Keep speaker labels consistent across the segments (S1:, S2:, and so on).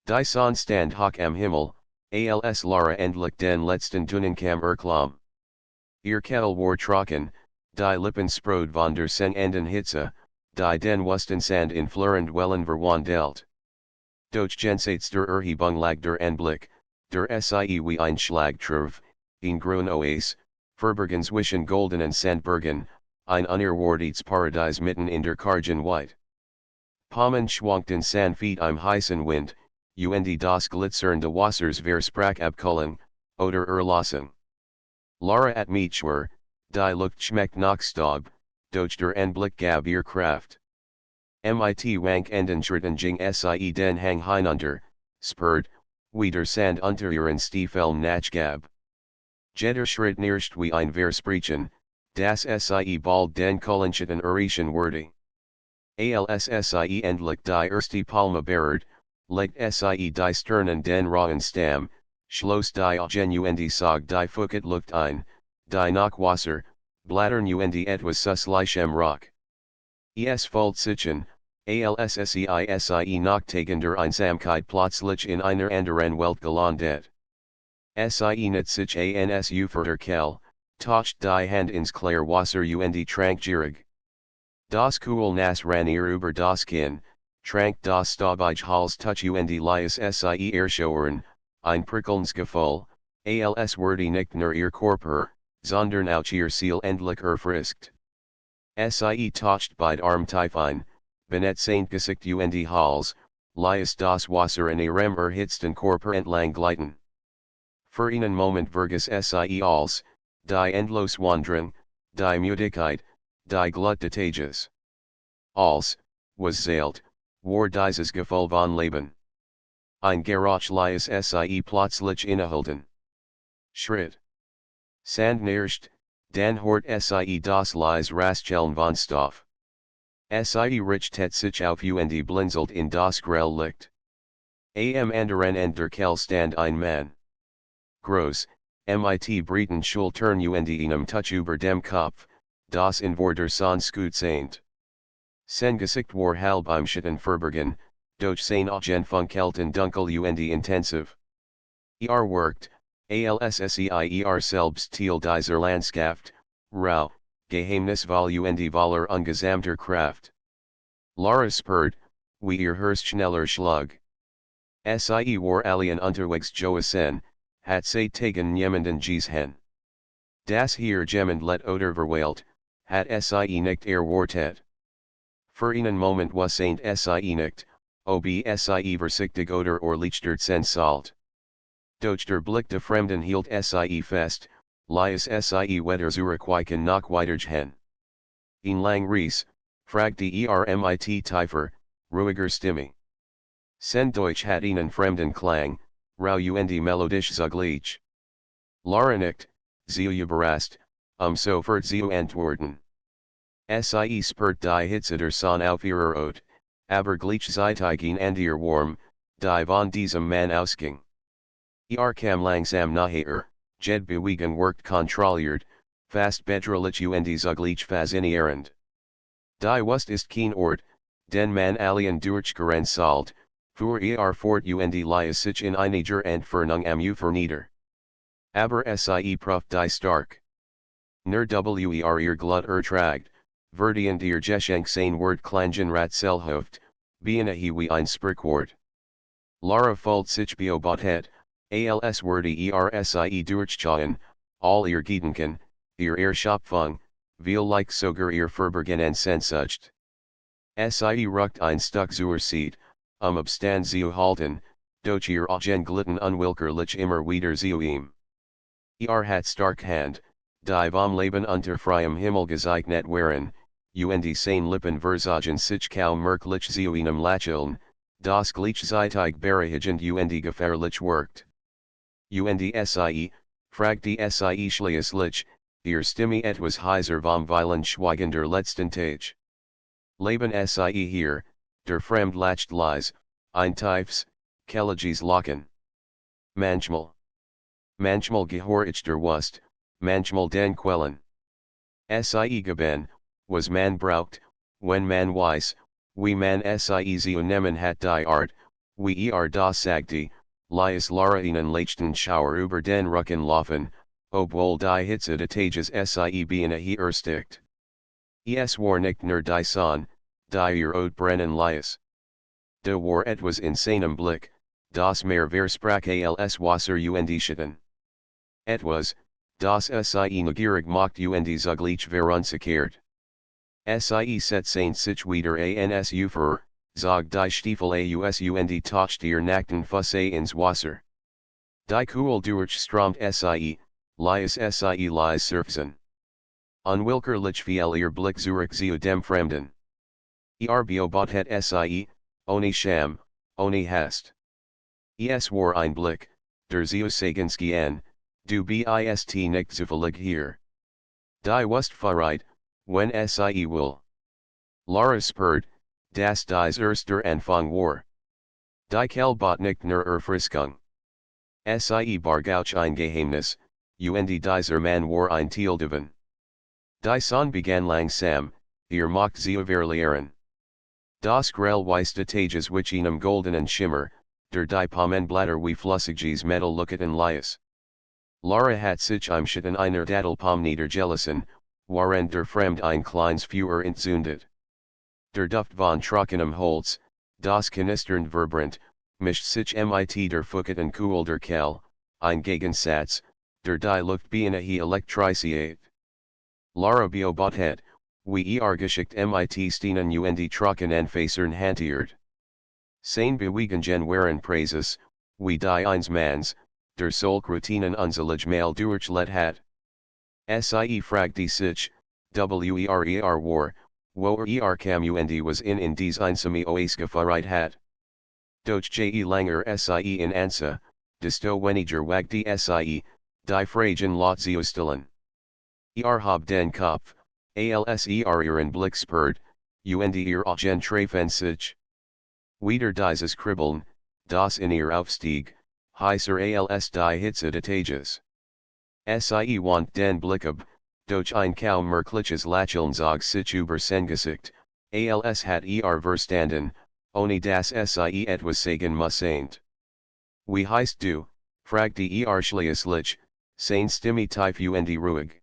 S1: Die Sonstand hoch am Himmel, als Lara endlich den letzten Tunnenkamm erklomm. Ihr Kettel war trocken, die Lippen sprode von der sengenden Hitze, die den Wustensand in flurend Wellen verwandelt. Doch jenseits der Erhebung lag der Anblick, der Sie wie ein Schlagtruf, in grün Oase, Verbergen zwischen goldenen Sandbergen, ein unerwartetes Paradies mitten in der kargen White. Palmen schwankten Sandfeet im heißen Wind, und das glitzernde Wassers versprach abkühlen, oder erlassen. Lara at mich war, die Luft schmeckt nach Staub, doch der Anblick gab ihr Kraft. Mit wank enden schritten ging Sie den Hang hinunter, spurt, wie der Sand unter ihren Stiefeln nachgab. Jeder Schritt nirscht wie ein Versprechen, das Sie bald den Kullenschatten erreichen würde. Als Sie endlich die erste Palme berührt, legt Sie die Stirn den rauen Stamm, schloss die Augen und sog die Feuchte Luft ein, die nach Wasser, Blattern und etwas Süßlichem roch. Es folgt sichern, als Sie nach tagender Einsamkeit plötzlich in einer anderen Welt gelandet. Sie nicht sich ans Ufer Kell, taucht die Hand ins klare Wasser und trank gierig. Das Cool Nass ran ihr über das Kinn, trank das Staubige Hals touch und lies Sie erschauern, ein prickelndes Gefühl, als wurde nicht nur ihr Körper, sondern auch ihr Seele endlich erfrischt. Sie taucht beid Arm tiefein, benet Saint Gesicht und Hals, lies das Wasser in ihrem erhitzten Körper entlang gleiten. Für einen Moment vergas Sie als, die endlos Wanderung, die Müdigkeit, die Glut des Tages. Als, was zählt, war dieses Gefühl von Leben. Ein Geruch lies Sie plötzlich innehalten. Schritt. Sand nirscht, dann hort Sie das lies Rascheln von Stoff. Sie richtet sich auf und blinzelt in das grell Licht. Am anderen Ende der Kell stand ein Mann. Groß, mit breiten Schultern und einem Touch über dem Kopf, das in der Sonne gut seint. Sein Gesicht war halb im Schatten verborgen, doch seine Augen funkelten dunkel und intensiv. Worked, als Sei selbst Teil dieser Landschaft, rau, Geheimnisvoll und voller ungesamter Kraft. Lara spurt, wie ihr Herz schneller schlug. Sie war alien unterwegs Joasen, hat sie tagen niemanden gesehen. Das hier jemand let oder verwählt, hat Sie nicht erwartet. Für einen Moment was ain't Sie nicht, ob Sie versichtig oder erleichtert sensalt. Doch der Blick der Fremden hielt Sie fest, lies Sie weder zurückweichen noch weitergehen. In lang Ries, fragte mit tiefer, ruhiger Stimme. Sen Deutsch hat einen fremden Klang, rau und melodisch zugleich. Lara nicht, sie überrascht, sofort zu antworten. Sie spurt die Hitze der Sonne auf ihrer Haut, aber gleich zeitig und ihr warm, die von diesem Mann ausging. Kam langsam nachher, jed bewegen workt kontrolliert, fast bedrohlich und zugleich faszinierend. Die Wust ist kein Ort, den man alien durchgerennt für fort und lies sich in einiger Entfernung am Ufer nieder. Aber Sie prüft die stark. Nur ihr Glut ertragt, verdient ihr Geschenk sein Wort klangen Ratselhoft, beinahe wie ein Sprichwort. Lara folgt sich beobachtet, als würde Sie durchschauen, all ihr Gedanken, ihr Erschöpfung, like sogar ihr Verbergen und Sehnsucht. Sie ruckt ein Stück zur Seite, Abstand zu halten, doch ihr Augen glitten unwillkürlich immer wieder zu ihm. Hat stark Hand, die vom Leben unter freiem Himmel gezeichnet waren, und seine Lippen versagen sich kaum merklich zu einem Lächeln, das gleichzeitig beruhigend und gefährlich wirkt. Und Sie, fragte Sie schließlich, ihr Stimme etwas heiser vom violent Schweigen der letzten Tage. Leben Sie hier, der Fremd lacht leise, ein tiefes, kelliges Lachen. Manchmal gehör ich der Wust, manchmal den Quellen. Sie geben, was man braucht, wenn man weiß, wie man Sie zu nehmen hat die Art, wie das sagte, lies Lara ihnen leichten Schauer über den Rücken laufen, obwohl die Hitze des Tages sie beinahe erstickt. Es war nicht nur die Sonne, die ihr Ode brennen lies. De war etwas in seinem Blick, das mehr versprach als Wasser und Schatten. Etwas, das sie neugierig macht und zugleich verunsichert. Sie set sich wieder ans Ufer, zog die Stiefel aus und taucht ihr nackten Füße ins Wasser. Die Kuhl durchströmt sie, lies sie lies surfsen. Unwillkürlich fiel ihr Blick zurück zu dem Fremden. Beobachtet sie, ohne Scham, ohne Hast. Es war ein Blick, der Zeusagensky an, du bist nicht zufällig hier. Die wust verreit, wenn sie will. Lara spürt, dass dies erster Anfang war. Die Kellbot nicht nur Erfriskung. Sie bargauch ein Geheimnis, und dieser Mann war ein Teildeven. Die Sonne begann langsam, ihr macht zu verlieren. Das grell weiße Tages which einem goldenen Schimmer, der die Palmenblätter wie flüssiges Metal looketen lies. Lara hat sich im Schatten einer Dattelpalm niedergelassen, während der Fremd ein kleines Feuer entzündet. Der Duft von trockenem Holz, das knisternd vibrant, mischt sich mit der Fucketen Kuhl der Kell, ein Gegensatz, der die Luft beinahe elektrisiert. Lara beobachtet, wie geschickt mit Steinen und trockenen Fasern hantiert. Seine Bewegungen waren Praises, wie die eines Manns, der solch Routinen unzählig mal durchlet hat. Sie fragte sich, war, wo kam und was in dies einsame Oaske verreit hat. Doch je langer sie in Ansa, desto weniger wagte sie, die Fragen lot zu stellen. Habe den Kopf, als ihren Blick spürt, und Augen treffen sich. Wieder dieses Kribbeln, das in ihr aufstieg, heißer als die Hitze des Tages. Sie want den Blick ab, doch ein kaum merkliches Lächeln zog sich über sein Gesicht, als hat verstanden, ohne das sie etwas sagen musseint. Wie heißt du, fragte schließlich, seine Stimme tief und ruhig.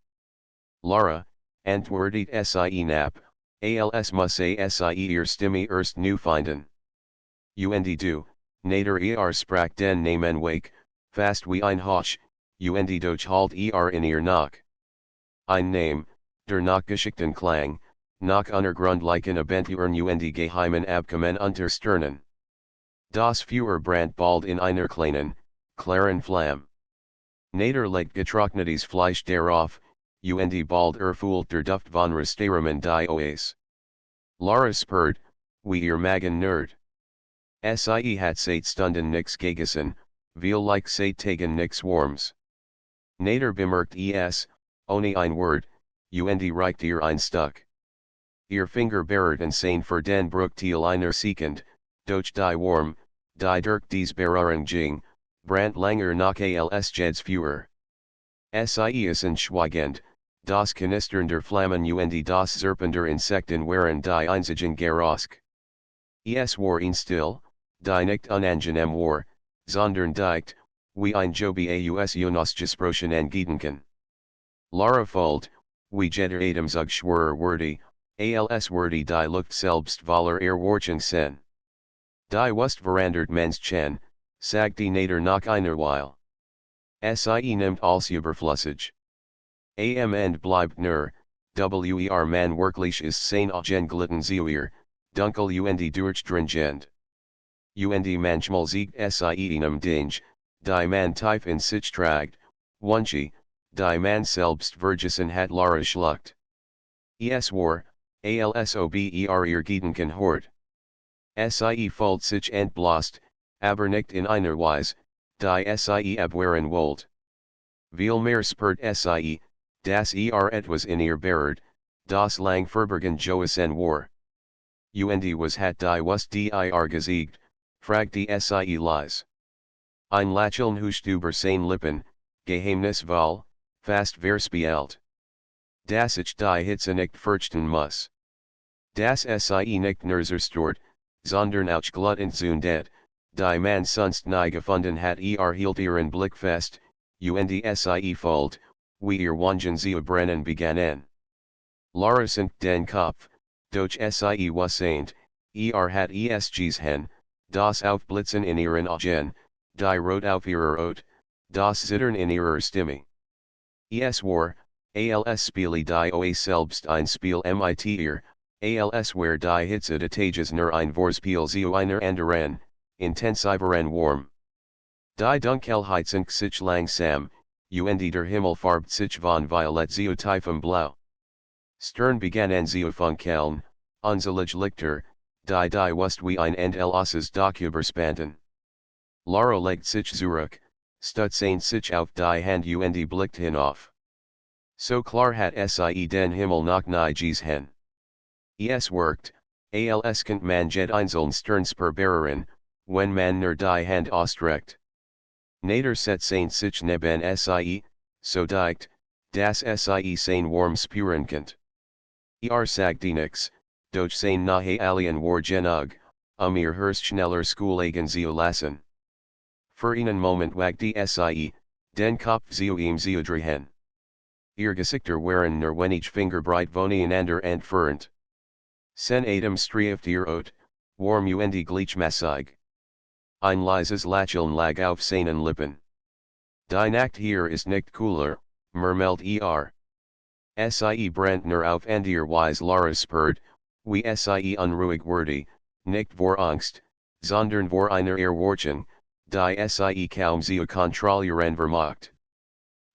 S1: Lara, antwortet sie knapp, als musse sie ihr Stimme erst nu finden. Und du, nader sprach den Namen wake, fast wie ein Hoch, und doch halt in ihr nach. Ein Name, der nach geschickten Klang, nach untergrundlichen Abenturen und geheimen Abkommen untersternen. Das Feuer brandt bald in einer kleinen, klaren Flamme. Nader legt getrocknetes Fleisch darauf, und bald erfüllt der Duft von Restauramen die Oase. Lara spürt, wie ihr Magen nerd. Sie hat seit Stunden nix gegessen, viel like seit Tagen nix warms. Nader bemerkt ohne ein Wort, und reicht ihr ein Stück. Ihr Finger berührten sein für den Bruchteil einer Sekund, doch die warm, die durch dies Berührung brandt langer nach als Jeds Feuer. Sie isen schweigend, das Knistern der Flammen und das Zirpen der Insekten waren die einzigen Geräusche. Es war ein still, die nicht unangenehm war, sondern dicht, wie ein Jobi aus Jonas-gesprochenen Gedanken. Lara folgt, wie jeder Atemzug schwerer wurde, als wurde die Luft selbst voller Erwartung sein. Die Wust verandert Menschen, sagte Nader nach einer Weile. Sie nimmt als überflüssig. Am bleibt nur, man wirklich ist sein Augen glitten zuer, dunkel und durchdringend. Und manchmal siegt sie einem Dinge, die man tief in sich tragt, wunche, die man selbst vergessen hat Lara schluckt. Es war, als ob ihr Gedanken hort. Sie fühlt sich entblößt, aber nicht in einer Weise, die sie abwehren wollt. Viel mehr spürt sie, dass etwas in ihr berührt, das lang verborgen gewesen war. Und was hat die Wust gesiegt, fragte sie leise. Ein Lächeln huscht über seine Lippen, geheimnisvoll, fast verspielt. Das ich die Hitze nicht fürchten muss. Das sie nicht nur zerstört, sondern auch glut entzündet, Die man sonst nie gefunden hat hielt ihren Blick fest, und sie folgt, wie ihr Wangen zu brennen begannen. Lara sind den Kopf, doch sie wasseint, hat gesehen, das Aufblitzen in ihren Augen, die Rot auf ihrer Haut, das Zittern in ihrer Stimme. Es war, als spiele die Oa selbst ein Spiel mit ihr, als wär die Hitze des Tages nur ein Vorspiel zu einer anderen, intensiveren Warm. Die Dunkelheit sinkt sich langsam, und der Himmel farbt sich von Violet zu tiefem Blau. Stern begannen zu funkeln, unselige Lichter, die Wust wie ein endloses Dach überspannten. Lara legt sich zurück, stützte sich auf die Hand und blickt hinauf. So klar hat sie den Himmel noch nie gesehen. Es wirkt, als könnt man jet einzeln Sternsperberern, wenn man nur die Hand ausstreckt. Nader setzte sich neben sie, so dicht, dass sie sein warm spüren könnt. Sagte nix, doch sein nahe alien war genug, ihr Hurst schneller Schoolagen zu lassen. Für einen Moment wagte sie, den Kopf zu ihm zu drehen. Ihr Gesichter waren nur wenig Fingerbreit voneinander entfernt. Sen Adam strieft ihr Ot, warm und gleichmäßig. Ein leises Lächeln lag auf seinen Lippen. Die Nacht hier ist nicht cooler, murmelt Sie brennt nur auf und ihr Weis Lara spürt, wie sie unruhig wurde, nicht vor Angst, sondern vor einer Erwartung, die sie kaum zu kontrollieren vermocht.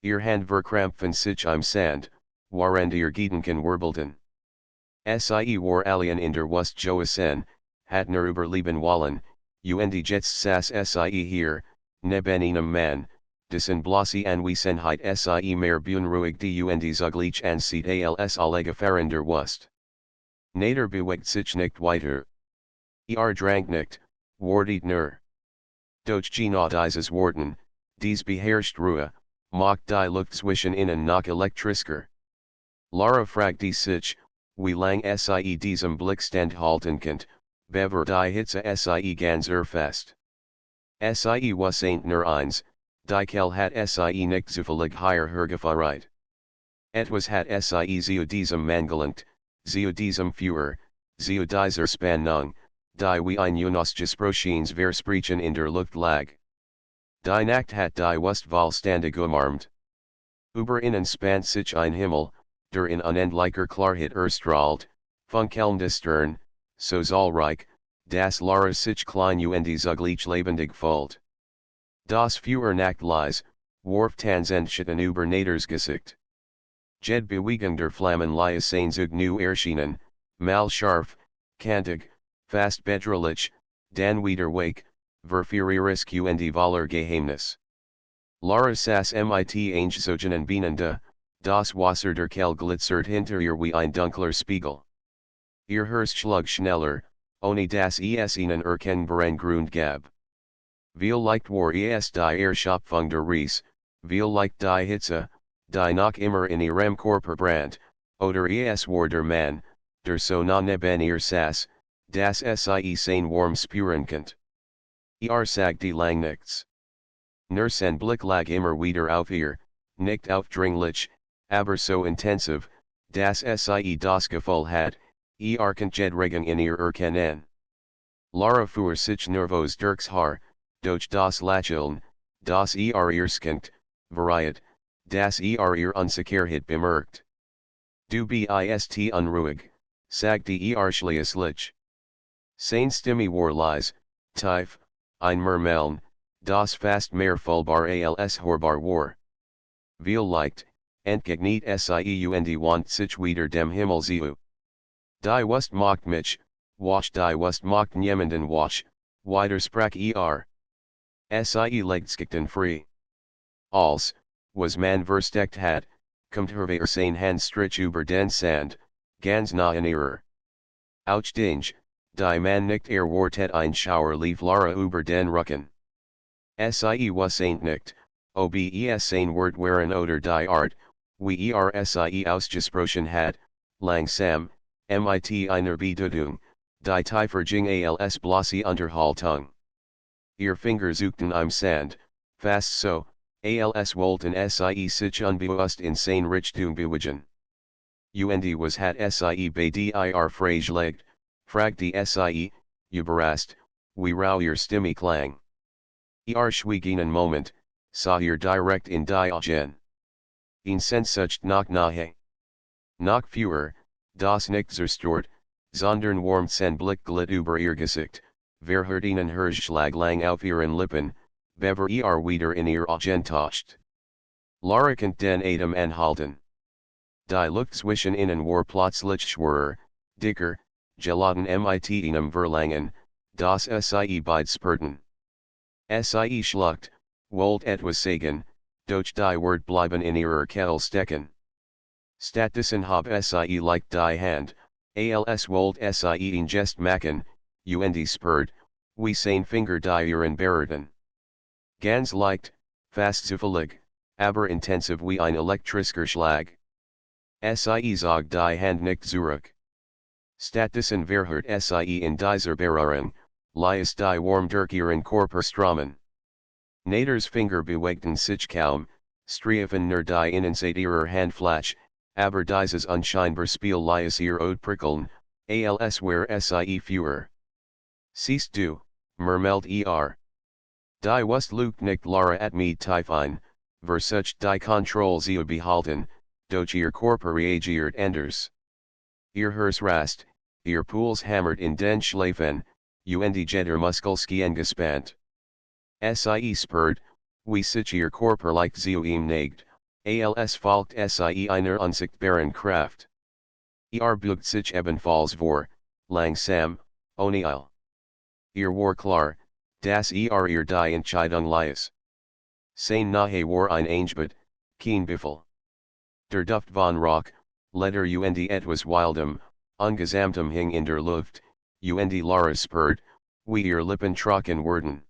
S1: Ihr Hand verkrampfen sich im Sand, während ihr Gedanken wirbelten. Sie war alien in der Wust Joasen, hat nur überleben wollen, und jetzt saß sie hier, neben einem Mann, dessen bloße Anwesenheit sie mehr beunruhigte und zugleich ansieht als alle Gefahren der Wust. Nader bewegt sich nicht weiter. Drank nicht, wartet nur. Doch genau dieses Warten, dies beherrscht Ruhe, macht die Luft zwischen ihnen noch elektrischer. Lara fragte sich, wie lang sie diesem Blickstand halten könnt, bever die Hitze sie ganz fest. Sie wasseint nur eins, die Kel hat sie nicht zufällig higher hergefahren. Etwas hat sie zu diesem Mangelenkt, zu diesem Führer, zu dieser Spannung, die wie ein Unausgesprochenes Versprechen in der Luft lag. Die Nacht hat die Wust vollständig umarmt. Über ihnen spannt sich ein Himmel, der in unendlicher Klarheit erstrahlt, funkelnde Stern, so zahlreich, dass Lara sich klein und zugleich lebendig fühlt. Das Feuer nachtleis, warf Tanzenschatten über Naders Gesicht. Jed Bewegung der Flammen Liasen zug nu erschienen, mal scharf, kantig, fast bedrohlich, dann wieder wake, verführerisch und voller Geheimnis. Lara saß mit eingezogen Bienende, das Wasser der Kell glitzert hinter ihr wie ein dunkler Spiegel. Ihr Herz schlug schneller, ohne dass es ihnen erkennbaren Grund gab. Viel leicht war es die Erschöpfung der Reis, viel leicht die Hitze, die noch immer in ihrem Körper brannt, oder es war der Mann, der so nah neben ihr saß, dass sie sein warm spüren könnt. Sagte lang nichts. Nur sein Blick lag immer wieder auf ihr, nicht aufdringlich, aber so intensiv, dass sie das Gefühl hat, könnt jedregen in ihr erkennen. Lara fuhr sich nervös durchs Haar, doch das Lächeln, das ihr skinkt, variiert, das ihr Unsicherheit bemerkt. Du bist unruhig, sagte schließlich. Seine Stimme war leise, tief, ein Murmeln, das fast mehr fühlbar als hörbar war. Viel leicht, entgegnet sie und wandt sich wieder dem Himmel zu. Die Wust macht mich, wasch die Wust macht niemanden wasch, widersprach Sie legtskikten frei. Als, was man versteckt hat, kommt hervor sein Handstrich über den Sand, ganz nah in ihrer. Ausdinge, die man nicht erwartet ein Schauer lief Lara über den Rücken. Sie wasseint nicht, ob es ein Wort waren oder die Art, wie sie ausgesprochen hat, langsam, mit einer Bedeutung, die tiefer ging als bloße Unterhaltung. Ihr Finger suchten im Sand, fast so, als wollten sie sich unbewusst in sein Richtung bewegen. Und was hat sie bei dir freigelegt, fragte sie, überrascht, wie rau ihr Stimme klang. Schwiegen einen Moment, sah ihr direkt in die Augen. Ihn Sehnsucht nach Nahe. Nach fewer, das nicht zerstört, sondern warmt sein Blick glitt über ihr Gesicht, verhört einen Herzschlag lang auf ihren Lippen, bever wieder in ihr Augen tauscht. Lara konnte den Atem anhalten. Die Luft zwischen ihnen war plötzlich schwerer, dicker, geladen mit einem Verlangen, das sie beide spürten. Sie schluckt, wollt etwas sagen, doch die Wort bleiben in ihrer Kehle stecken. Stattdessen habe sie leicht die Hand, als wollt sie ihn Gest machen, und spürt, wie sein Finger die ihren berührten. Ganz leicht, fast zufällig, aber intensiv wie ein elektrischer Schlag. Sie zog die Hand nicht zurück. Stattdessen verhört sie in dieser Berührung, lies die warm durch ihren Körper strömen. Naders Finger bewegten sich kaum, streifen nur die Innenseite ihrer Handfläche, aber dieses unscheinbar Spiel lies ihr Ode prickeln, als wär sie fewer. Siehst du, murmelt Die Wust lukt nicht Lara at me tiefein, versucht die Kontrolle zu behalten, doch ihr Körper reagiert anders. Ihr Herz rast, ihr Puls hammert in den Schläfen, und jeder Muskelski angespannt. Sie spürt, wie sich ihr Körper leicht zu ihm neigt, als folgt sie einer unsichtbaren Kraft. Bugt sich ebenfalls vor, langsam, ohne Eil. Ihr war klar, dass ihr die Entscheidung lies. Sein nahe war ein Angebot, kein Befehl. Der Duft von Rock, Leder und etwas Wildem, ungesamtem hing in der Luft, und Lara spürt, wie ihr Lippen trocken wurden.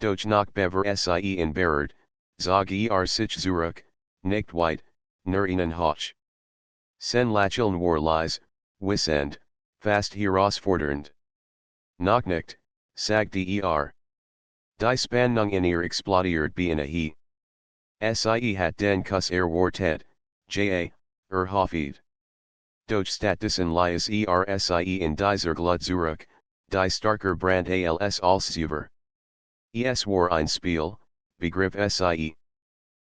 S1: Doch noch bever sie in Berard, zog sich zurück, nicht weit, nur einen Hoch. Sen Lacheln war leise, wissend, fast herausfordernd. Noch nicht, sagte Die Spannung in ihr explodiert beinahe. Sie hat den Kuss erwartet, Hoffet. Doch stattdessen lies sie in dieser Glut zurück, die starker Brand als über. Es war ein Spiel, begriff sie.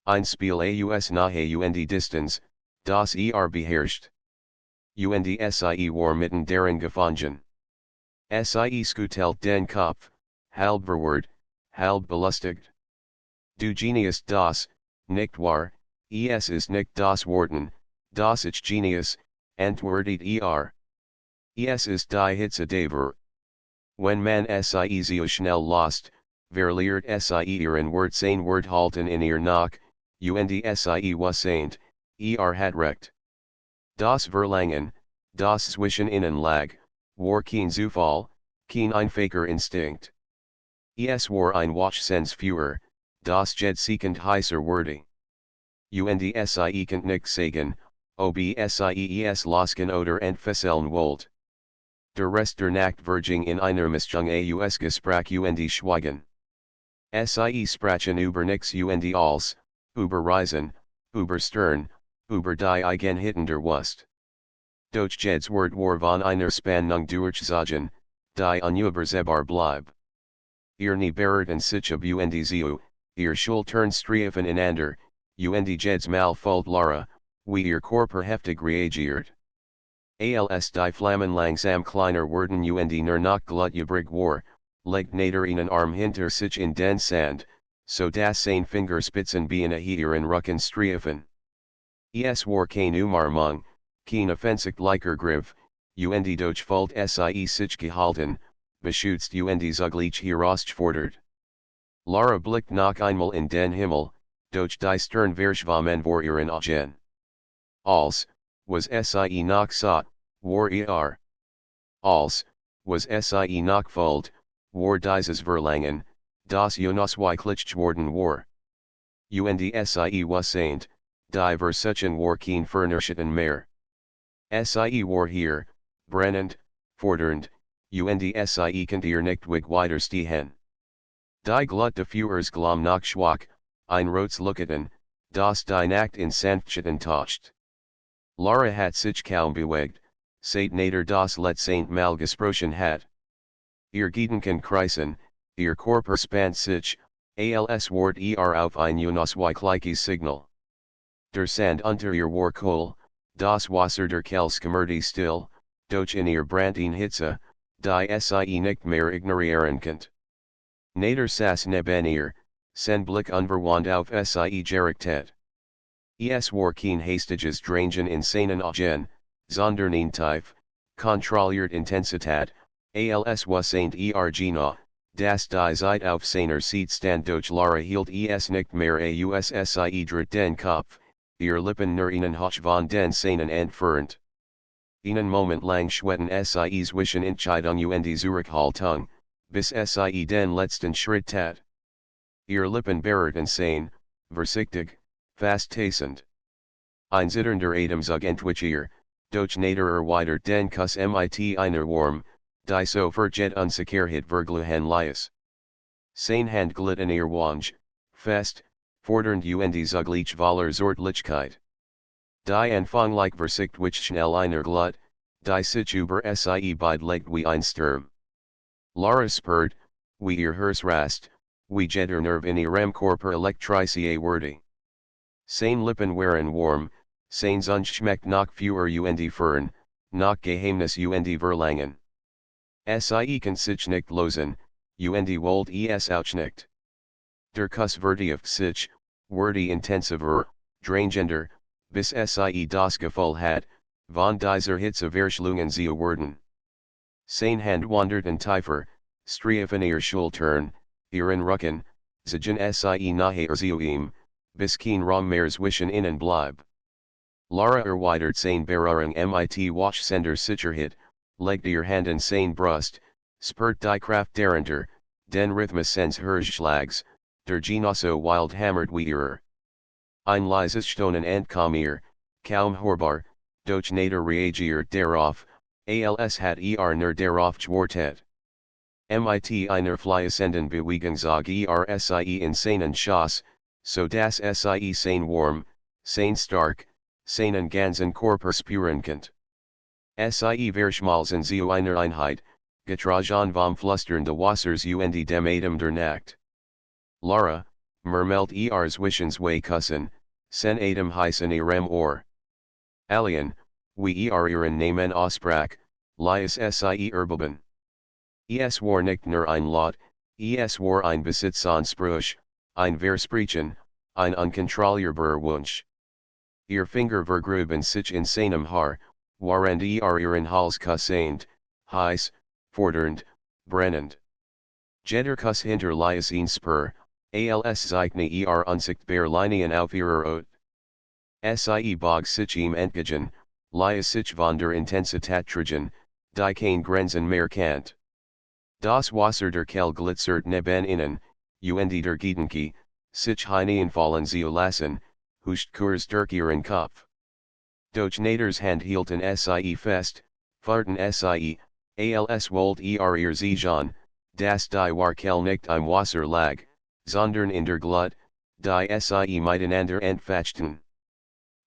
S1: Ein Spiel aus nahe und Distanz, das beherrscht. Und sie war mitten darin gefangen. Sie schüttelt den Kopf, halb verwirrt, halb belustigt. Du Genius das, nicht wahr, ist nicht das Worten, das ich Genius, antwortet Es ist die Hitze der. Wenn man sie so schnell lost, verliert sie ihren Wort sein Wort halten in ihr nach, und sie wasseint, hat recht. Das Verlangen, das zwischen ihnen lag, war kein Zufall, kein einfacher Instinkt. Es war ein Wachsensführer, das Jedsekend heißer wurde. Und sie konnte nicht sagen, ob sie es losken oder entfesseln wollt. Der Rest der Nacht verging in einer Mischung aus Gespräch und Schweigen. Sie sprachen über nix und alles, über Reisen, über Stern, über die Eigenheiten der Wust. Doch jedes Wort war von einer Spannung durchzogen, die unübersehbar blieb. Ihr nie berührten sich ab und zu, ihr Schultern streifen einander, und jedes Mal folgt Lara, wie ihr Körper heftig reagiert. Als die Flammen langsam kleiner wurden und nur noch glut übrig war, legt nader einen Arm hinter sich in den Sand, so dass seine Fingerspitzen beinahe ihren Rücken streifen. Es war kein Umarmung, kein offensichtlicher Griff, und doch folgt sie sich gehalten, beschützt und zugleich herausgefordert. Lara blickt noch einmal in den Himmel, doch die Stern verschwammen vor ihren Augen. Als, was sie noch sah, war Als, was sie noch fühlt, war dieses Verlangen, das unausweichlich worden war. Und sie wasseint, die Versuchen war kein Vernichten mehr. Sie war hier, brennend, fordernd, und sie konnte ihr nicht widerstehen. Die Glut de Führers glom nach Schwach, ein Rotslucketen, das die Nacht in Sanftschitten tauscht. Lara hat sich kaum bewegt, seit nader das letzte Mal gesprochen hat. Ihr Gedanken kreisen, ihr Körper spannt sich, als Wort auf ein unausweichliches Signal. Der Sand unter ihr war Kohl, das Wasser der Kelskemerde still, doch in ihr brannten Hitze, die sie nicht mehr ignorieren könnt. Nader saß neben ihr, sen Blick unverwandt auf sie gerichtet. Es war kein hastiges Drangen in seinen Augen, sondern ein tief, kontrolliert Intensität, als was ein Ergena, das die Zeit auf seiner Seite stand doch Lara hielt es nicht mehr sie dreht den Kopf, ihr Lippen nur ihnen hoch von den Zähnen entfernt. Einen Moment lang schwetten sie zwischen Entscheidung und Zurückhaltung, bis sie den letzten Schritt tat. Ihr Lippen bewahrten sein, vorsichtig, fast tastend. Ein zitternder Atemzug entwich ihr, doch nader erweitert den Kuss mit einer Warm, die so verjet Unsicherheit vergluhen lies. Sein Hand glitt in ihr Wange, fest, fordernd und zugleich voller Zortlichkeit. Die Anfanglich Versicht wich schnell einer Glut, die sich über sie beidlegt wie ein Sturm. Lara spürt, wie ihr Herz rast, wie jeder Nerv in ihrem Körper Elektrizier wurde. Seine Lippen waren warm, sein Zunge schmeckt nach Feuer und Fern, nach Geheimnis und Verlangen. Sie kann sich nicht losen, und wollt es auch nicht. Der Kuss vertieft sich, wurde intensiver, drangender, bis sie das Gefühl hat, von dieser Hitze verschlungen sie werden. Seine Hand wanderten tiefer, strief in ihr Schultern, ihren Rücken, zigen sie nachher zu ihm, bis kein Raum mehr zwischen ihnen blieb. Lara erweitert seine Berührung mit Wachsender Sicherheit, legt ihr Hand in seine Brust, spürt die Kraft darunter, den Rhythmus seines Herzschlags, der Genosse wild hammert wie ihrer. Ein leises Stonen entkommt ihr, kaum hörbar, doch nader reagiert darauf, als hat nur darauf gewartet. Mit einer fließenden Bewegung zog sie in seinen Schoß, so dass sie sein warm, sein stark, seinen ganzen Körper spüren könnt. Sie verschmalzen zu einer Einheit, getragen vom Flüstern des Wassers und dem Atem der Nacht. Lara, murmelt zwischen zwei Kussen, sen Atem heißen ihrem Ohr. Alien, wie ihren Namen aussprach, lies sie erbilden. Es war nicht nur ein Lot, es war ein Besitzanspruch, ein Versprechen, ein unkontrollierbarer Wunsch. Ihr Finger vergruben sich in seinem Haar, während ihren Hals kussend, heiß, fordernd, brennend. Jeder Kuss hinterließ ein Spur, als zeichne unsichtbar Linien auf ihrer Haut. Sie bog sich ihm entgegen, ließ sich von der Intensität tragen, die kein Grenzen mehr kennt. Das Wasser der Kell glitzert neben ihnen, und der Gedanke, sich hineinfallen zu lassen, huscht kurz durch ihren Kopf. Doch naders Hand hielten sie fest, fahrten sie, als wollt ihr sehen, dass die Warkel nicht im Wasser lag, sondern in der Glut, die sie miteinander entfachten.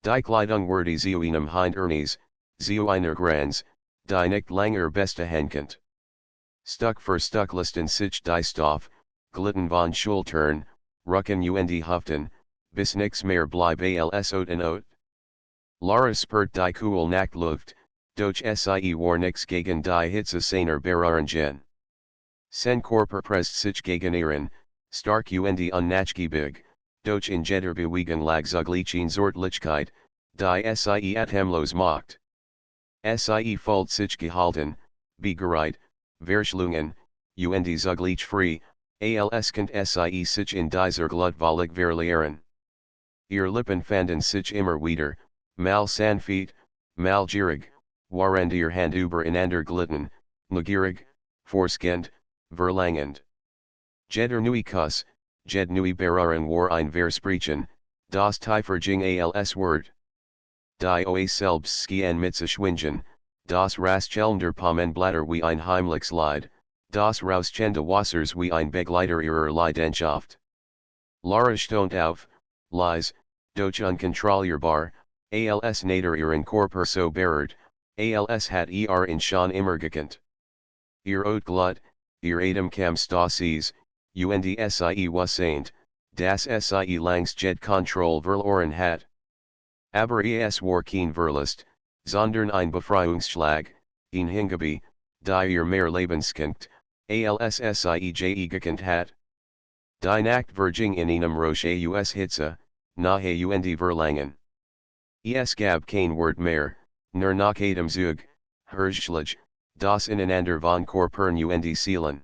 S1: Die Kleidung wurde zu einem Hindernis, zu einer Grenze, die nicht länger bestehen könnt. Stück für Stück listen sich die Stoff, glitten von Schultern, Rücken und Hüften, bis nix mehr blieb als Ot und Ot. Lara spürt die cool Nachtluft, doch sie war nix gegen die Hitze seiner Berührungen. Sein Körper presst sich gegen ihren, stark und unnachgiebig, doch in jeder Bewegung lag zugleich eine Zortlichkeit, die sie atemlos macht. Sie fühlt sich gehalten, bereit, verschlungen, und zugleich frei, als könnt sie sich in dieser Glut völlig verlieren. Ihr Lippen fanden sich immer wieder, mal sanft, mal gierig, während ihr Hand übereinander glitten, neugierig, forschend, verlangend. Jeder neue Kuss, jede neue Berührung war ein Versprechen, das tiefer ging als Wort. Die Oe selbst skien mit sich schwingen, das Rascheln der Palmenblätter wie ein heimliches Lied, Das Rauschende Wassers wie ein Begleiter ihrer Leidenschaft. Lara stont auf, lies, doch unkontrollierbar, als nader ihren Körper so berührt, als hat in schon immer gekannt. Ihr Outglut, ihr Adem kam Stasis, und sie wassaint, das sie langs jed Kontroll verloren hat. Aber es war kein Verlust, sondern ein Befreiungsschlag, ein Hingabe, die ihr mehr Lebenskunft, als sie gekannt hat. Die Nacht Verging in einem Roche aus Hitze, nahe und Verlangen. Es gab kein Wort mehr, nur nach Adem Zug, Herzschlag, das ineinander von Körpern und Seelen.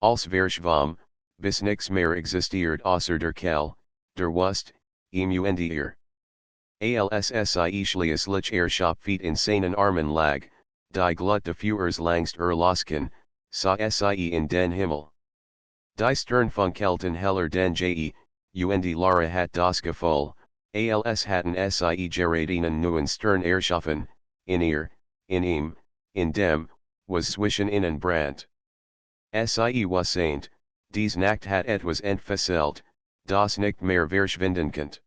S1: Als Verschwam, bis nix mehr existiert außer der Kell, der Wust, und ihr. Als sie schließlich Schopfeet in seinen Armen lag, die Glut de Führers langst Losken, sah sie in den Himmel. Die Sternfunkelten heller den und Lara hat das Gefühl, als hatten sie gerade einen neuen Stern erschaffen, in ihr, in ihm, in dem, was zwischen ihnen brandt. Sie wassaint, dies Nacht hat etwas entfesselt, das nicht mehr verschwinden könnt.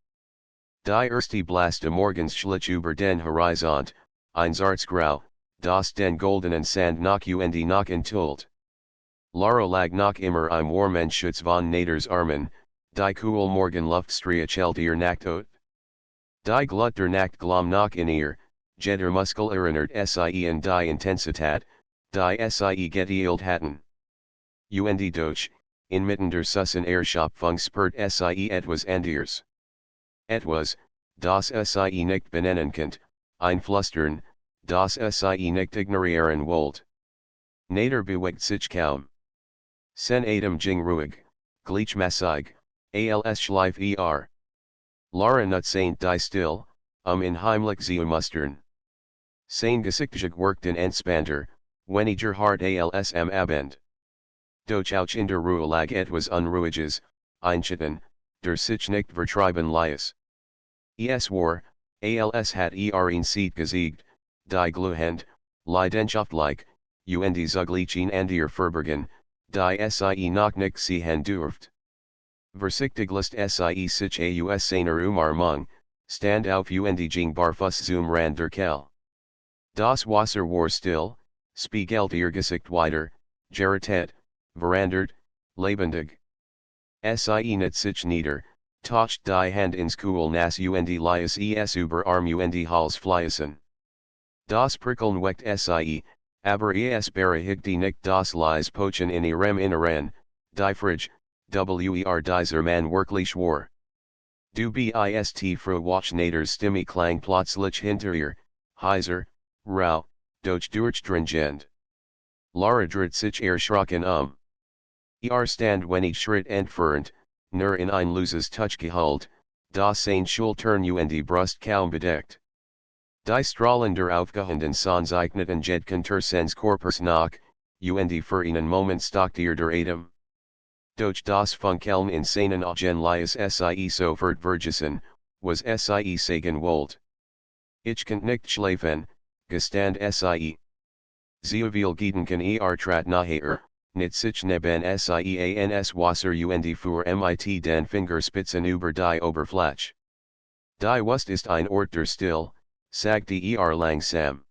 S1: Die erste Blaste morgens schlich über den Horizont, ein Sarzgrau, das den goldenen Sand noch und noch enthüllt. Lara lag noch immer im warmen Schutz von Naders Armen, die cool Morgenluft striechelte ihr Nacht out. Die Glut der Nacht glom noch in ihr, jeder Muskel erinnert sie in die Intensität, die sie geteilt hatten. Und doch, inmitten der Sussen Erschöpfung spürt sie etwas anderes. Etwas, das sie nicht benennen könnt, ein Flüstern, das sie nicht ignorieren wollt. Nader bewegt sich kaum. Sen Adem ging ruhig, gleichmäßig, als schlief Lara nut saint die still, in heimlich zu mustern. Sein Gesichtjag workten entspannter, weniger hart als am Abend. Doch auch in der Ruhe lag etwas Unruhiges, Einschieden, der sich nicht vertreiben ließ. Es war, als hat ein Seed gesiegt, die glühend, leidenschaftlich, und zugleich an ihr verbergen, die sie noch nicht sehen durft. Versichtig lässt sie sich aus seiner Umarmung, stand auf und ging barfuß zum Rand der Kell. Das Wasser war still, spiegelt ihr Gesicht weiter, gerät, verandert, lebendig. Sie nicht sich nieder, taucht die Hand ins Cool Nass und ließ es über Arm und Hals fließen. Das Prickeln weckt sie, aber es berechtigt nicht das Lies Pochen in ihrem Inneren, die Frage, dieser Mann wirklich war. Du bist froh wach Naders Stimme klang plötzlich hinter ihr, heiser, rau, doch durchdringend. Lara dreht sich erschrocken stand wenig Schritt entfernt, nur in ein loses Touch geholt, das seine Schultern und Brust kaum bedeckt. Die strahlender aufgehenden Sonnenzeichneten Jedkanter sens Körpers nach, und für einen Moment stockt ihr der Atem. Doch das Funkeln in seinen Augen ließ sie sofort vergessen, was sie sagen wollt. Ich kann nicht schlafen, gestand sie. Sehr viel Gedanken trat nachher, nicht sich neben ans Wasser und für mit den Fingerspitzen über die Oberfläche. Die Wust ist ein Ort der Still, sagte langsam.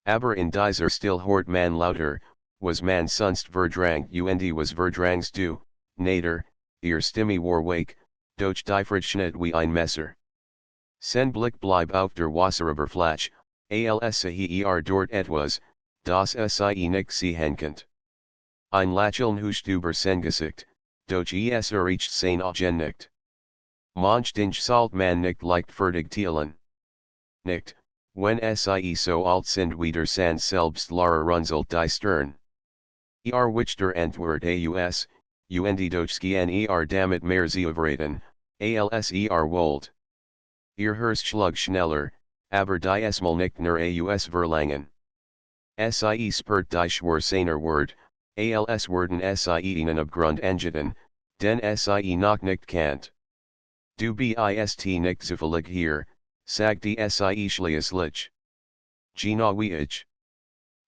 S1: Aber in dieser Still hort man lauter, was man sonst verdrängt und was verdrängst du, Nader, ihr Stimme war wake, doch die Frischschnitt wie ein Messer. Sen Blick bleib auf der Wasseroberfläche, als sie dort etwas, das sie nicht sehen könnt. Ein Lächeln huscht über sein Gesicht, doch es erreicht sein Augen nicht. Manch Dinge sollt man nicht leichtfertig teilen. Nicht, wenn sie so alt sind wie der Sand selbst Lara runzelt die Stirn. Wichter Antwort aus, und doch skien damit mehr zuverraten, als wollt. Herzschlag schneller, aber die Mal nicht nur aus Verlangen. Sie spürt die Schwur seiner Wort, als werden sie ihnen abgrund angeten, den sie noch nicht kennt. Du bist nicht zufällig hier, sagte sie schließlich. Gina wie ich.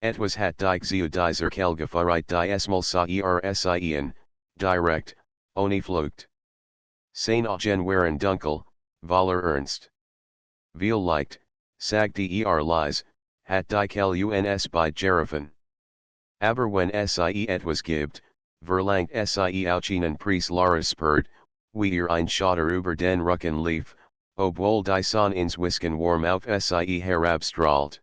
S1: Etwas hat dich zu dieser Kelgefareit die Esmal sa ersien, direkt, ohne Flucht. Sein Augen waren dunkel, Valer ernst. Viel leicht, sagt die Lies, hat dich uns bei Geriffen. Aber wenn sie etwas gibt, verlangt sie auch einen Preis Lara spurt, wie ein Schotter über den Rücken lief, obwohl die Sonne ins Wisken warm auf sie herabstrahlt.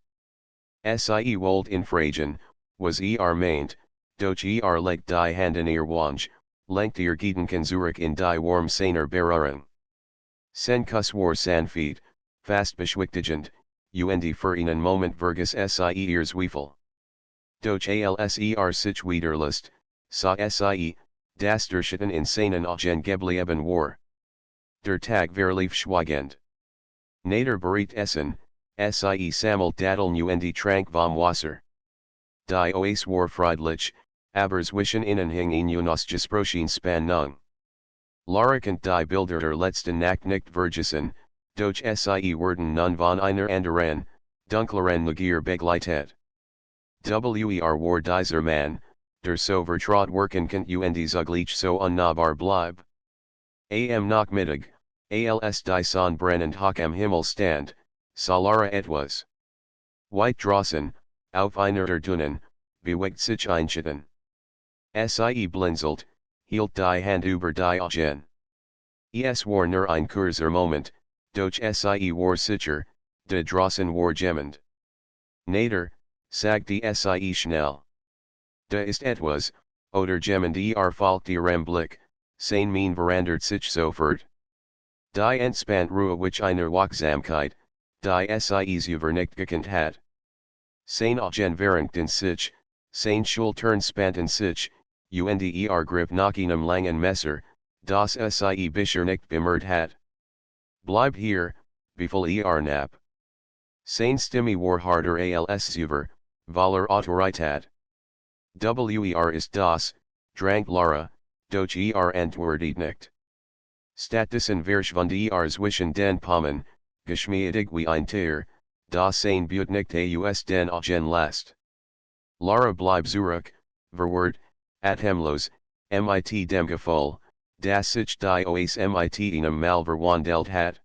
S1: Sie wollt in Fragen, was meint, doch legt die Hand in ihr Wange, lenkt ihr Gedanken zurück in die warm seiner Berührung. Sen Kuss war sanfte, fast beschwichtigend, und für einen Moment vergas sie ihr Zweifel. Doch als sich wiederlust, sah sie, das der Schatten in seinen Augen geblieben war. Der Tag verlief schweigend. Nader bereit essen, sie sammelt Datteln und trank vom Wasser. Die Oase war friedlich, aber zwischen ihnen hing ein unausgesprochen Spannung. Lara konnte die Bilder der letzten Nacht nicht vergessen, doch sie wurden nun von einer anderen, dunkleren Neugier begleitet. War dieser Mann, der so vertraut wirken konnte und zugleich so unnahbar blieb. Am Nachmittag, als die Sonne brennend hoch am Himmel stand, sah Lara etwas. Weit draußen, auf einer der Dünen, bewegt sich ein Schatten. Sie blinzelt, hielt die Hand über die Augen. Es war nur ein kurzer Moment, doch sie war sicher, de draußen war jemand. Nader, sagte sie schnell. Da ist etwas, oder jemand folgt ihrem Blick, sein Mien verandert sich sofort. Die entspannt Ruhe which einer Wachsamkeit, die sie über nicht gekannt hat. Sein Augen verengten sich, sein Schultern spannten sich, und griff nach einem langen Messer, das sie bisher nicht bemerkt hat. Bleib hier, befahl Nap. Sein Stimme war harder als zuvor, Valer Autorität. Ist das, drank Lara, doch antwortet nicht. Stattdessen verschwand zwischen den Palmen, geschmeidig wie ein Tier, das sein Blut nicht aus den Augen lässt. Lara blieb zurück, verwirrt, atemlos, mit dem Gefühl, dass sich die Oase mit einem Mal verwandelt hat.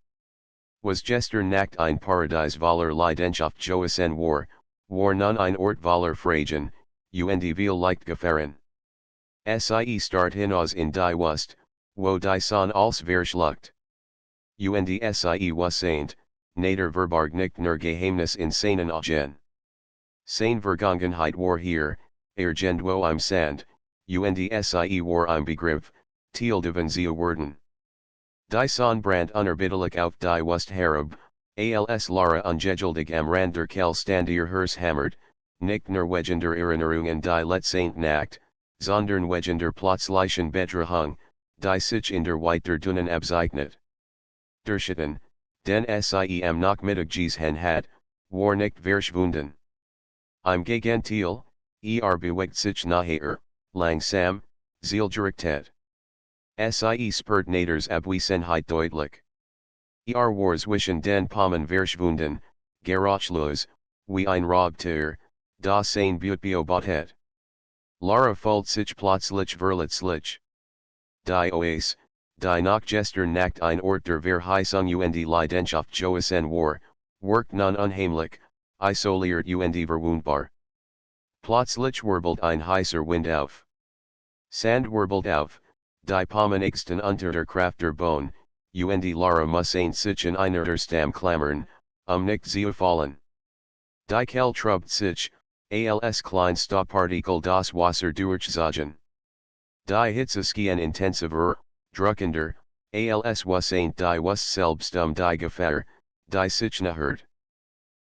S1: Was gestern Nacht ein Paradies voller Leidenschaft gewesen war nun ein Ort voller Fragen, und viel leicht gefahren. Sie start hinaus in die Wust, wo die Sonne als verschluckt. Und sie wasseint, nader verbarg nicht nur Geheimnis in seinen Augen. Seine Vergangenheit war hier, irgendwo im Sand, und sie war im Begriff, Teil davon zu werden. Die Sonne brandt unerbittlich auf die Wust herab, als Lara ungeduldig am Rand der Kell stand ihr Herz hämmert, nicht nur wegen der Erinnerung an die letzte Nacht, sondern wegen der plötzlichen Bedrohung, die sich in der Weite der Dünen abzeichnet. Der Schatten, den sie am Nachmittag gesehen hat, war nicht verschwunden. Im Gegenteil, bewegt sich nachher, langsam, zielgerichtet. Sie spürt Naders Abwesenheit deutlich. War zwischen den Palmen verschwunden, geräuschlos, wie ein Raubtier, das sein Blut beobachtet. Lara fühlt sich plötzlich verletzlich. Die Oase, die nach gestern Nacht ein Ort der Verheißung und Leidenschaft gewesen wirkt nun unheimlich, isoliert und verwundbar. Plötzlich wirbelt ein heißer Wind auf. Sand wirbelt auf, die Palmen ächzten unter der Kraft der Bohnen, und Lara muss sich in einer der Stamm klammern, nicht zu fallen. Die Kell trubt sich, als klein Stoppartikel das Wasser durchzogen. Die Hitze schien intensiver, drückender, als wasseint die Wust selbst die Gefahr, die sich nähert.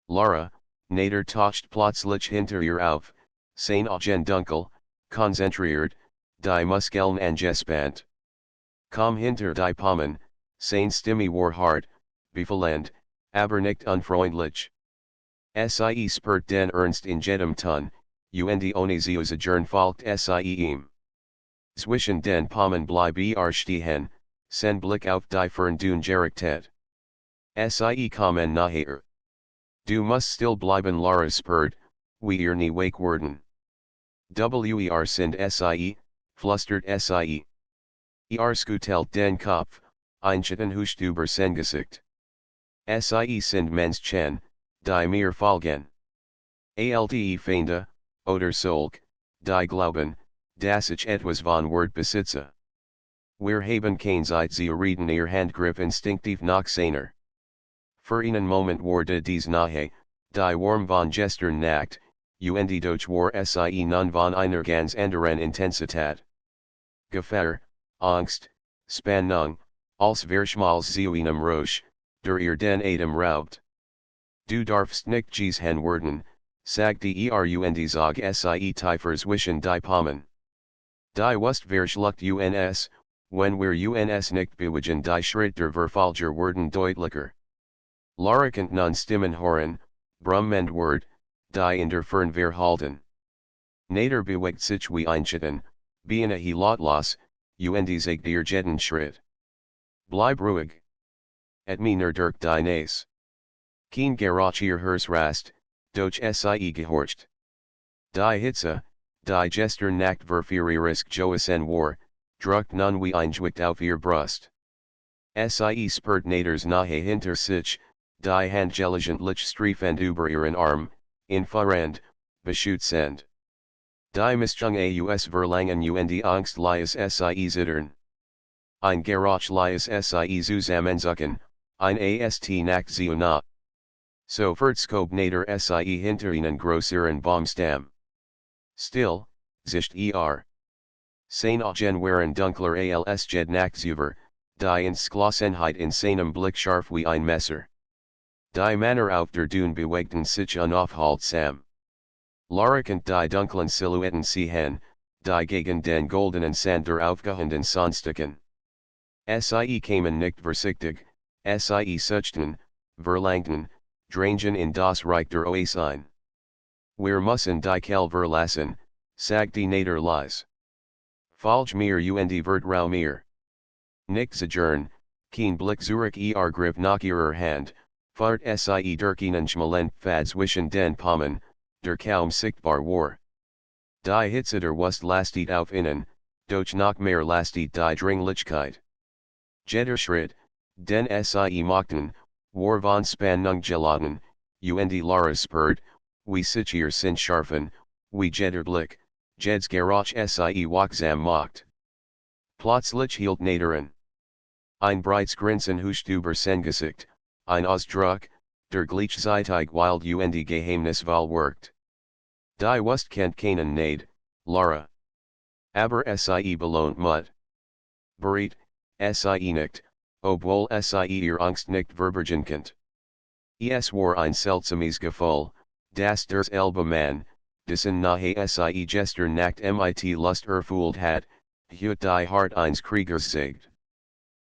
S1: Lara, nader taucht plötzlich hinter ihr auf, sein Augen dunkel, konzentriert, die Muskeln angespannt. Kaum hinter die Palmen, sein Stimme war hart, befehlend, aber nicht unfreundlich. Sie spürt den Ernst in jedem Ton, und ohne zu zögern folgt sie ihm. Zwischen den Palmen bleib stehen, sen Blick auf die Ferndun gerichtet. Sie kommen nachher. Du musst still bleiben, Lara spürt, we ihr nie wake worden. Wer sind sie, flüstert sie. Skutelt den Kopf, einschütten huscht über sein Gesicht. Sie sind Menschen, die mir folgen. Alte Feinde, oder Solk, die glauben, dass ich etwas von Wort besitze. Wir haben keine Zeit sie reden ihr Handgriff instinktiv nach seiner. Für einen Moment wurde dies nahe, die Warm von gestern Nacht, und doch war sie nun von einer ganz anderen Intensität. Gefahr, Angst, Spannung, als verschmals sie einem Roche, der ihr den Atem raubt. Du darfst nicht gesehen werden, sagte und sag sie tiefers wischen die Palmen. Die wust verschluckt uns, wenn wir uns nicht bewegen die Schritt der Verfolger werden deutlicher. Lara könnt nun Stimmen hören, brummend Wort, die in der Fern verhalten. Nader bewegt sich wie einschütten, beina he lautlos, und sagt ihr jeden Schritt. Bleib ruhig. Et mir durch die Nase. Kein Geräusch ihr Rast, doch sie gehorcht. Die Hitze, die gestern Nacht verführerisch Joasen war, druckt nun wie ein Gewicht auf ihr Brust. Sie spürt Naders nahe hinter sich, die handgelegentlich streifend über ihren Arm, in Vorhand, beschut sind. Die Mischung aus Verlangen und Angst lies sie zittern. Ein Geräusch lies sie zusammenzucken, ein Ast nach sie na. Sofort skob Nader sie hinter ihnen größeren Baumstamm. Still, sicht Sein Augen waren dunkler als jed Nachtzuver, die Entschlossenheit in seinem Blick scharf wie ein Messer. Die Männer auf der Dune bewegten sich unaufhaltsam. Lara konnte die dunklen Silhouetten sehen, die gegen den goldenen Sand der aufgehenden Sandstücken. Sie kamen nicht vorsichtig, sie suchten, verlangten, drangen in das Reich der Oasin. Wir müssen die Kell verlassen, sagte Nader leise. Folge mir und vertrau mir. Nicht zagern, kein Blick zurück griff nach ihrer Hand, fahrt sie durch einen schmalen Pfad zwischen den Palmen, der kaum sichtbar war. Die Hitze der Wust lastet auf ihnen, doch noch mehr lastet die Dringlichkeit. Jeder Schritt, den sie machten, war von Spannung geladen, und Lara spürt, wie sich ihr Sinn scharfen, wie jeder Blick, jedes Geräusch sie wachsam macht. Plötzlich hielt Nader an. Ein breites Grinsen huscht über sein Gesicht, ein Ausdruck, der gleichzeitig wild und geheimnisvoll wirkt. Die Wust kennt keinen Nade, Lara. Aber sie belohnt Mut. Bereit, sie nicht, obwohl sie ihr Angst nicht verbergen könnt. Es war ein seltsames Gefühl, das der selbe Mann, dessen nahe sie gestern Nacht mit Lust erfüllt hat, hut die Hart eines Kriegers zeigt.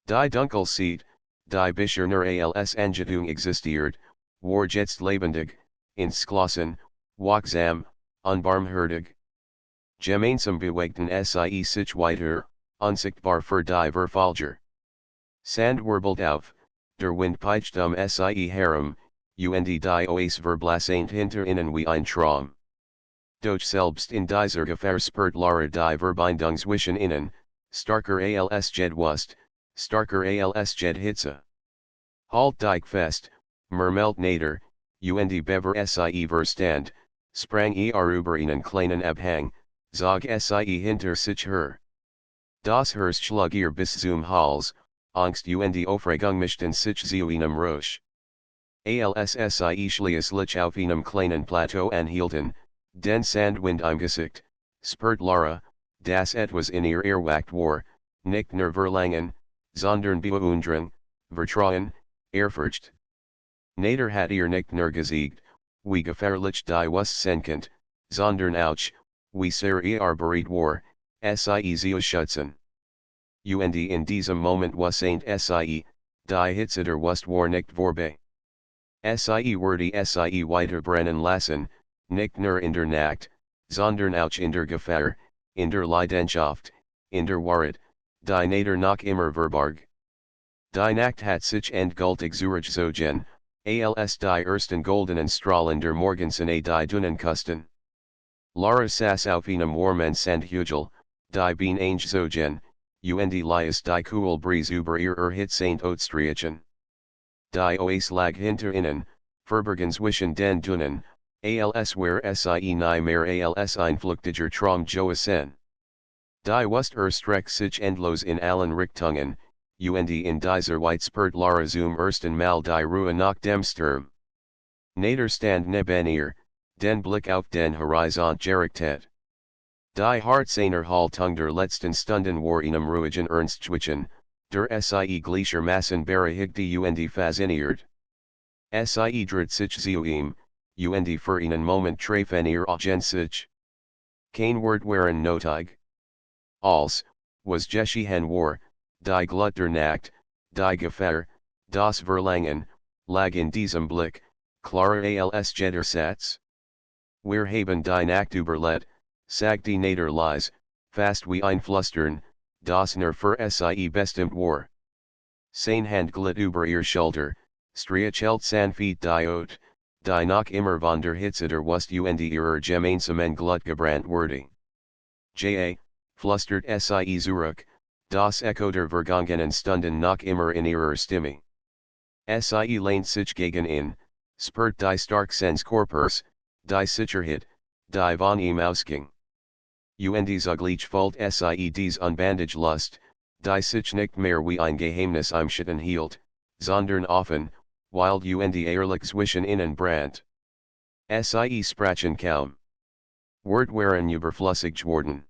S1: Die Dunkelheit, die bisher nur als Angetung existiert, war jetzt lebendig, entschlossen, wachsam, unbarmherzig. Gemeinsam bewegten sie sich weiter, unsichtbar für die Verfolger. Sand wirbelt auf, der Wind peitscht sie herum, und die Oase verblasent hinter ihnen wie ein Traum. Doch selbst in dieser Gefahr spürt Lara die Verbindung zwischen ihnen, starker als jed Wust, starker als jed Hitze. Halt dich fest, murmelt Nader, und bever sie verstand, sprang über einen kleinen Abhang, zog sie hinter sich her. Das Herz schlug ihr bis zum Hals, Angst und Aufregung mischten sich zu einem Rausch. Als sie schließlich auf einem kleinen Plateau anhielten, den Sandwind im Gesicht, spürt Lara, dass etwas in ihr erwacht war, nicht nur Verlangen, sondern Bewunderung, Vertrauen, Ehrfurcht. Nader hat ihr nicht nur gesiegt, wie gefährlich die Wust senkend, sondern auch, wie sehr bereit war, sie zu schützen. Und in diesem Moment wasent sie, die Hitze der Wust war nicht vorbei. Sie wurde sie weiterbrennen lassen, nicht nur in der Nacht, sondern auch in der Gefahr, in der Leidenschaft, in der Wahrheit, die Nader noch immer verbarg. Die Nacht hat sich endgültig zurückgezogen, als die ersten goldenen Strahlen der Morgensonne die Dünnen Kusten. Lara saß auf einem warmen Sandhügel, die Beine eingezogen, und lias die cool Breeze über ihr Hit Saint Otstriechen. Die Oase lag hinter ihnen, verborgen zwischen den Dünnen, als where sie nie mehr als ein flüchtiger Traum Joasen. Die Wust streck sich endlos in allen Richtungen, und in dieser Weitspurt Lara zum ersten Mal die Ruhe nach dem Sturm. Nader stand neben ihr, den Blick auf den Horizont gerichtet. Die Hart seiner Haltung der letzten Stunden war einem ruhigen Ernstschwitzen, der sie gleichermaßen berechtigte und fasziniert. Sie dreht sich zu ihm, und für einen Moment treffen ihr Augen sich. Kein Wort waren nötig. Als, was geschehen war, die Glut der Nacht, die Gefahr, das Verlangen, lag in diesem Blick, klarer als jeder Satz. Wir haben die Nacht überlebt, sagte Nader leise, fast wie ein Flüstern, das nur für sie bestimmt war. Seine Hand glitt über ihr Schulter, streichelt sanft die Haut, die noch immer von der Hitze der Wust und ihrer gemeinsamen Glut gebrannt wurde. Flüstert sie zurück, das Echo der vergangenen Stunden noch immer in ihrer Stimme. Sie lehnt sich gegen ihn, spürt die Starksens Körpers, die Sicherheit, die von ihm ausging. Und zugleich fühlt sie dies unbandage Lust, die sich nicht mehr wie ein Geheimnis im Schatten hielt, sondern offen, wild und ehrlich zwischen ihnen brannt. Sie sprachen kaum. Wort waren überflüssig geworden.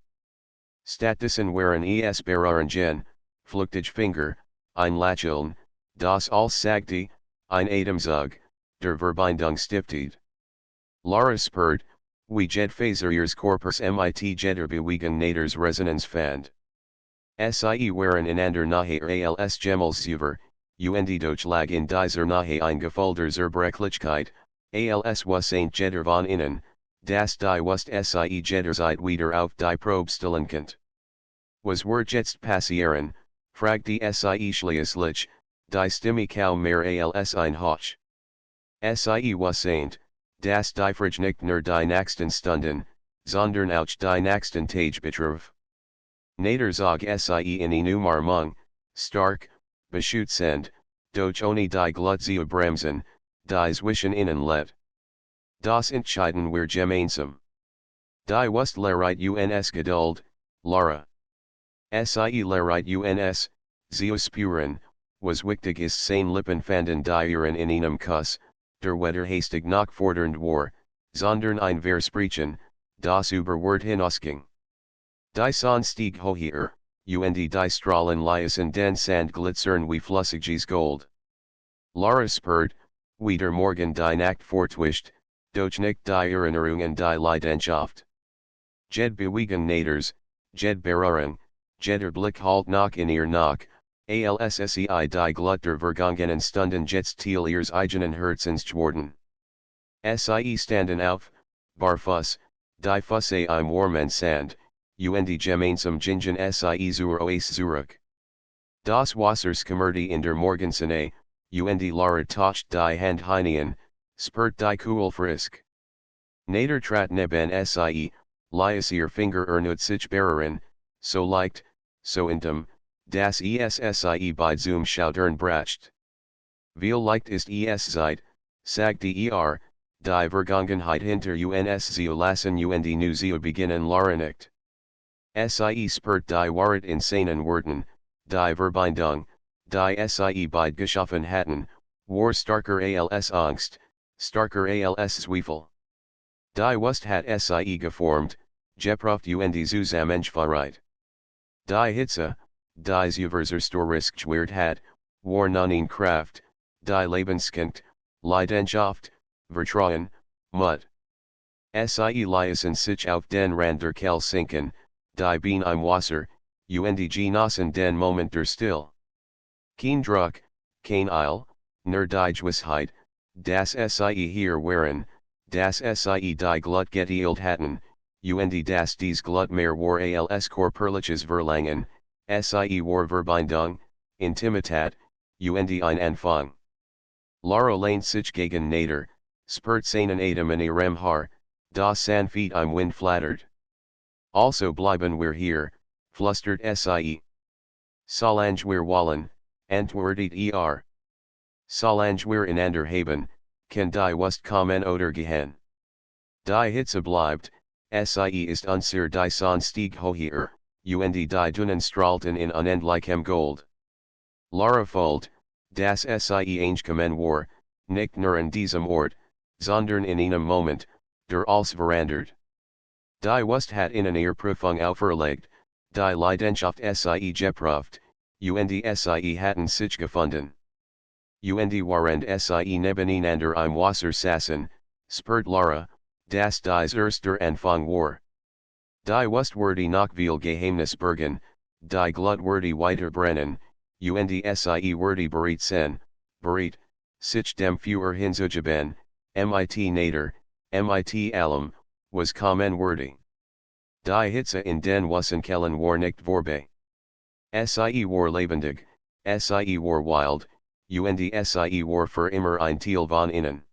S1: Stattdessen waren es Beraringen, flüchtig Finger, ein Lächeln, das als sagte, ein Atemzug, der Verbindung stiftet. Lara spürt, wie jedfaser ihres Körpers mit jeder Bewegung Naders Resonanz fand. Sie waren einander nahe als Gemelszuber, und doch lag in dieser Nahe ein Gefühl der Zerbrechlichkeit, als was Saint jeder von ihnen, das die Wust sie jederzeit wieder auf die Probe stellen könnt. Was wir jetzt passieren, fragte sie schließlich, die Stimme kaum mehr als ein Hoch. Sie was Saint, das die Frage nicht nur die nächsten Stunden, sondern auch die nächsten Tage betraf. Nader zog sie in einem Armung, stark, beschützend, doch ohne die Glut zu bremsen, die zwischen ihnen lebt. Das Entscheiden wir gemeinsam. Die Wust lehret uns Geduld, Lara. Sie lehret uns, zu spüren, was wichtig ist seine Lippen fanden die ihren in einem Kuss, der weder hastig noch fordernd war, sondern ein Versprechen, das über Wort hinausging. Die Sonne stieg höher, und die Strahlen ließen den Sand glitzern wie flüssiges Gold. Lara spürt, wie der Morgen die Nacht fortwischt, doch nicht die Erinnerungen die Leidenschaft. Jed Bewegen Naders, Jed Berührung, jeder Blick halt noch in ihr nach, als sei die Glut der vergangenen Stunden jetzt Teil ihres eigenen Herzens geworden. Sie standen auf, barfuß, die Füße im warmen Sand, und gemeinsam gingen sie zur Oase zurück. Das Wasser schimmerte in der Morgensonne, und Lara toucht die Hand hinein, spürt die cool frisk. Nader trat neben sie, ließ ihr Finger sich berühren, so leicht, so intim, das sie bei zum Schaudern bracht. Viel leicht ist es Zeit, sagte die Vergangenheit hinter uns zu lassen und nu zu beginnen Lara nicht. Sie spürt die Wahrheit in seinen Worten, die Verbindung, die sie beide geschaffen hatten, war starker als Angst, starker als Zweifel. Die Wust hat sie geformt, geprüft und zusammengeführt. Die Hitze, die Zuversichtstorischt hat, war nun in Kraft, die Lebenskampf, Leidenschaft, Vertrauen, Mut. Sie ließen sich auf den Rand der Quelle sinken, die Beine im Wasser, und genossen den Moment der Still. Kein Druck, kein Eil, nur die Gewissheit, dass sie hier waren, dass sie die Glut geteilt hatten, und dass dies Glut mehr war als körperliches Verlangen, sie war Verbindung, Intimität, und ein Anfang. Lara lane sich gegen nader, spurt seinen Atem in ihrem Haar, das san feet im Wind flattert. Also bleiben wir hier, flustert sie. Solange wir wollen, antwortet Solange wir einander haben, kann die Wust kommen oder gehen. Die Hitze bleibt, sie ist unser die Sonnenstieg hoher, und die Dünnen strahlten in unendlichem Gold. Lara folgt, das sie eingekommen war, nicht nur in diesem Ort, sondern in einem Moment, der alles verandert. Die Wust hat in ihr Prüfung auferlegt, die Leidenschaft sie geprüft, und sie hatten sich gefunden. Und warend sie nebeneinander im Wasser saßen, spurt Lara, das dies erster Anfang war. Die Wust die noch viel Geheimnis bergen, die Glut die weiterbrennen, und sie die bereit sein, bereit, sich dem Führer hinzugeben, mit nader, mit allem, was kommen würde. Die Hitze in den Wüstenquellen war nicht vorbei. Sie war lebendig, sie war wild, und sie war für immer ein Teil von innen.